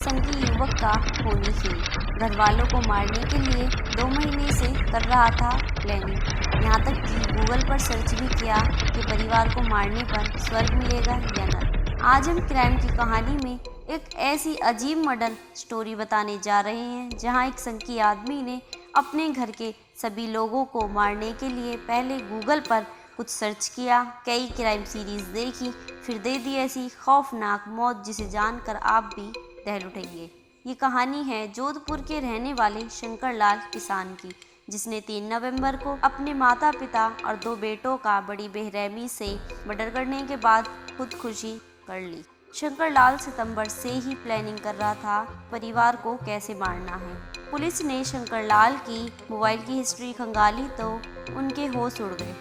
संगी युवक का होली खेल। घर वालों को मारने के लिए 2 महीने से कर रहा था प्लानिंग। यहाँ तक कि गूगल पर सर्च भी किया कि परिवार को मारने पर स्वर्ग मिलेगा या नर्क। आज हम क्राइम की कहानी में एक ऐसी अजीब मर्डर स्टोरी बताने जा रहे हैं जहाँ एक संगी आदमी ने अपने घर के सभी लोगों को मारने के लिए पहले गूगल पर कुछ सर्च किया, कई क्राइम सीरीज देखी, फिर दे दी ऐसी खौफनाक मौत जिसे जानकर आप भी दहल उठेंगे। ये कहानी है जोधपुर के रहने वाले शंकर लाल किसान की, जिसने 3 नवंबर को अपने माता पिता और 2 बेटों का बड़ी बेरहमी से मर्डर करने के बाद खुदकुशी कर ली। शंकर लाल सितंबर से ही प्लानिंग कर रहा था परिवार को कैसे मारना है। पुलिस ने शंकर लाल की मोबाइल की हिस्ट्री खंगाली तो उनके होश उड़ गए।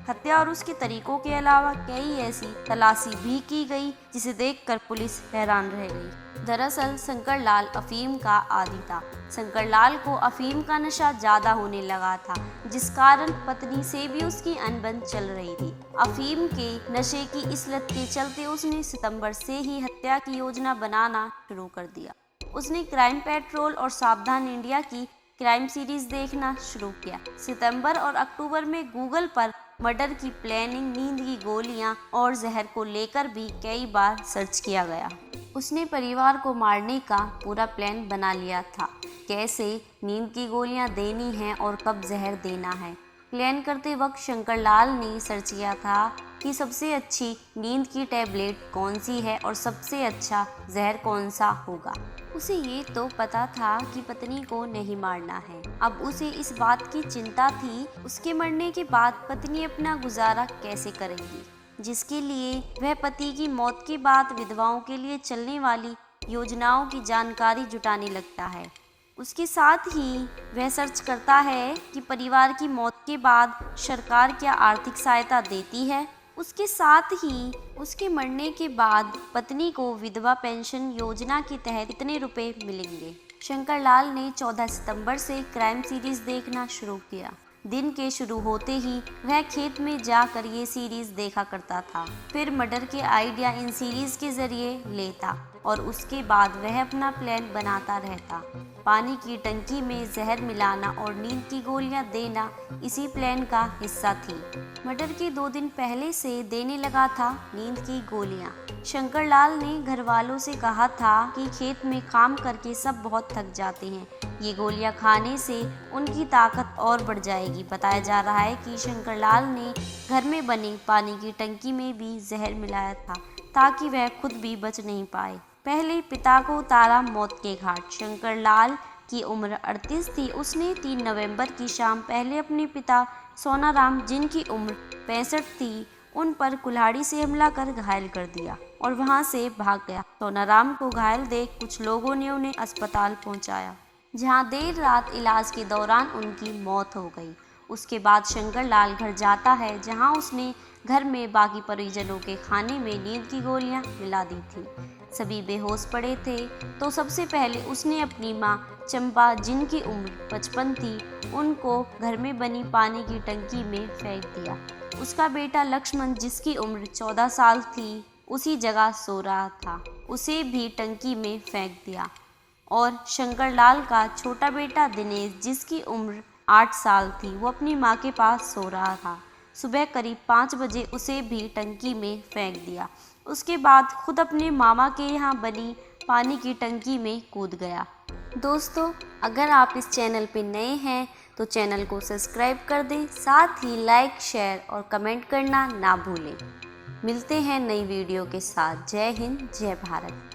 हत्या और उसके तरीकों के अलावा कई ऐसी तलाशी भी की गई जिसे देखकर पुलिस हैरान रह गई। दरअसल शंकर लाल अफीम का आदी था। शंकर लाल को अफीम का नशा ज्यादा होने लगा था, जिस कारण पत्नी से भी उसकी अनबन चल रही थी। अफीम के नशे की इस लत के चलते उसने सितंबर से ही हत्या की योजना बनाना शुरू कर दिया। उसने क्राइम पेट्रोल और सावधान इंडिया की क्राइम सीरीज देखना शुरू किया। सितंबर और अक्टूबर में गूगल पर मर्डर की प्लानिंग, नींद की गोलियां और जहर को लेकर भी कई बार सर्च किया गया। उसने परिवार को मारने का पूरा प्लान बना लिया था, कैसे नींद की गोलियां देनी हैं और कब जहर देना है। प्लान करते वक्त शंकर लाल ने सर्च किया था कि सबसे अच्छी नींद की टैबलेट कौन सी है और सबसे अच्छा जहर कौन सा होगा। उसे ये तो पता था कि पत्नी को नहीं मारना है, अब उसे इस बात की चिंता थी उसके मरने के बाद पत्नी अपना गुजारा कैसे करेगी, जिसके लिए वह पति की मौत के बाद विधवाओं के लिए चलने वाली योजनाओं की जानकारी जुटाने लगता है। उसके साथ ही वह सर्च करता है कि परिवार की मौत के बाद सरकार क्या आर्थिक सहायता देती है। उसके साथ ही उसके मरने के बाद पत्नी को विधवा पेंशन योजना के तहत कितने रुपए मिलेंगे। शंकर लाल ने 14 सितंबर से क्राइम सीरीज देखना शुरू किया। दिन के शुरू होते ही वह खेत में जाकर ये सीरीज देखा करता था, फिर मर्डर के आइडिया इन सीरीज के जरिए लेता और उसके बाद वह अपना प्लान बनाता रहता। पानी की टंकी में जहर मिलाना और नींद की गोलियां देना इसी प्लान का हिस्सा थी। मर्डर के 2 दिन पहले से देने लगा था नींद की गोलियां। शंकर लाल ने घर वालों से कहा था कि खेत में काम करके सब बहुत थक जाते हैं, ये गोलियां खाने से उनकी ताकत और बढ़ जाएगी। बताया जा रहा है कि शंकर लाल ने घर में बनी पानी की टंकी में भी जहर मिलाया था ताकि वह खुद भी बच नहीं पाए। पहले पिता को उतारा मौत के घाट। शंकर लाल की उम्र 38 थी। उसने 3 नवंबर की शाम पहले अपने पिता सोनाराम, जिनकी उम्र 65 थी, उन पर कुल्हाड़ी से हमला कर घायल कर दिया और वहां से भाग गया। सोनाराम को घायल देख कुछ लोगों ने उन्हें अस्पताल पहुंचाया, जहां देर रात इलाज के दौरान उनकी मौत हो गई। उसके बाद शंकर लाल घर जाता है, जहां उसने घर में बाकी परिजनों के खाने में नींद की गोलियां मिला दी थी। सभी बेहोश पड़े थे तो सबसे पहले उसने अपनी मां चंपा, जिनकी उम्र 55 थी, उनको घर में बनी पानी की टंकी में फेंक दिया। उसका बेटा लक्ष्मण, जिसकी उम्र 14 साल थी, उसी जगह सो रहा था, उसे भी टंकी में फेंक दिया। और शंकर लाल का छोटा बेटा दिनेश, जिसकी उम्र 8 साल थी, वो अपनी मां के पास सो रहा था। सुबह करीब 5 बजे उसे भी टंकी में फेंक दिया। उसके बाद खुद अपने मामा के यहाँ बनी पानी की टंकी में कूद गया। दोस्तों, अगर आप इस चैनल पे नए हैं तो चैनल को सब्सक्राइब कर दें, साथ ही लाइक, शेयर और कमेंट करना ना भूलें। मिलते हैं नई वीडियो के साथ। जय हिंद, जय भारत।